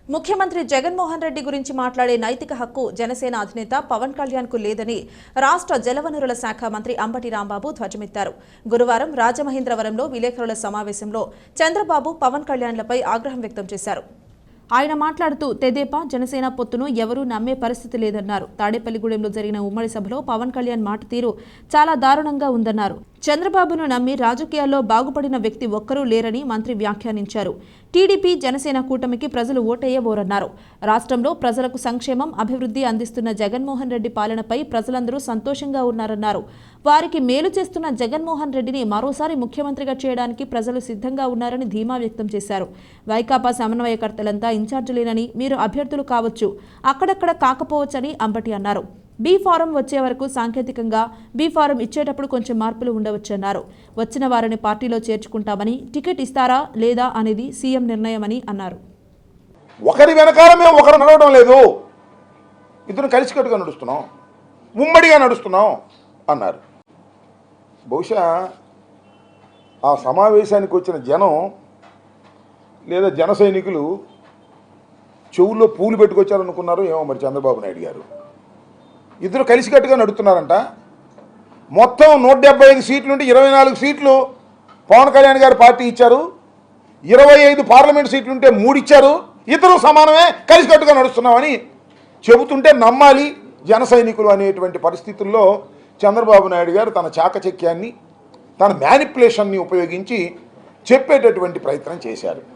ముఖ్యమంత్రి జగన్మోహన్ రెడ్డి గురించి మాట్లాడే నైతిక హక్కు జనసేన అధినేత పవన్ కళ్యాణ్ కు లేదని రాష్ట్ర జలవనరుల శాఖ మంత్రి అంబటి రాంబాబు ధ్వజమెత్తారు. గురువారం రాజమహేంద్రవరంలో విలేకరుల సమావేశంలో చంద్రబాబు పవన్ కళ్యాణ్లపై ఆగ్రహం వ్యక్తం చేశారు. ఆయన మాట్లాడుతూ తెదేపా జనసేన పొత్తును ఎవరూ నమ్మే పరిస్థితి లేదన్నారు. తాడేపల్లిగూడెంలో జరిగిన ఉమ్మడి సభలో పవన్ కళ్యాణ్ మాట తీరు చాలా దారుణంగా ఉందన్నారు. చంద్రబాబును నమ్మి రాజకీయాల్లో బాగుపడిన వ్యక్తి ఒక్కరూ లేరని మంత్రి వ్యాఖ్యానించారు. టీడీపీ జనసేన కూటమికి ప్రజలు ఓటేయబోరన్నారు. రాష్ట్రంలో ప్రజలకు సంక్షేమం, అభివృద్ధి అందిస్తున్న జగన్మోహన్ రెడ్డి పాలనపై ప్రజలందరూ సంతోషంగా ఉన్నారన్నారు. వారికి మేలు చేస్తున్న జగన్మోహన్ రెడ్డిని మరోసారి ముఖ్యమంత్రిగా చేయడానికి ప్రజలు సిద్ధంగా ఉన్నారని ధీమా వ్యక్తం చేశారు. వైకాపా సమన్వయకర్తలంతా ఇన్ఛార్జీలేనని, మీరు అభ్యర్థులు కావచ్చు, అక్కడక్కడ కాకపోవచ్చని అంబటి అన్నారు. బీ ఫారం వచ్చే వరకు సాంకేతికంగా బీ ఫారం ఇచ్చేటప్పుడు కొంచెం మార్పులు ఉండవచ్చన్నారు. వచ్చిన వారిని పార్టీలో చేర్చుకుంటామని, టికెట్ ఇస్తారా లేదా అనేది సీఎం నిర్ణయమని అన్నారు. ఒకరి వెనకాల మేము ఒకరు నడవడం లేదు, ఇద్దరు కలిసికట్టుగా నడుస్తున్నాం, ఉమ్మడిగా నడుస్తున్నాం అన్నారు. బహుశా ఆ సమావేశానికి వచ్చిన జనం లేదా జన సైనికులు చెవుల్లో పూలు పెట్టుకొచ్చారనుకున్నారు ఏమో మరి చంద్రబాబు నాయుడు గారు. ఇద్దరు కలిసికట్టుగా నడుస్తున్నారంట. మొత్తం 175 సీట్ల నుండి 24 సీట్లు పవన్ కళ్యాణ్ గారు పార్టీ ఇచ్చారు. 25 పార్లమెంట్ సీట్లు ఉంటే 3 ఇచ్చారు. ఇద్దరు సమానమే, కలిసికట్టుగా నడుస్తున్నామని చెబుతుంటే నమ్మాలి జన సైనికులు అనేటువంటి పరిస్థితుల్లో చంద్రబాబు నాయుడు గారు తన చాకచక్యాన్ని, తన మ్యానిపులేషన్ని ఉపయోగించి చెప్పేటటువంటి ప్రయత్నం చేశారు.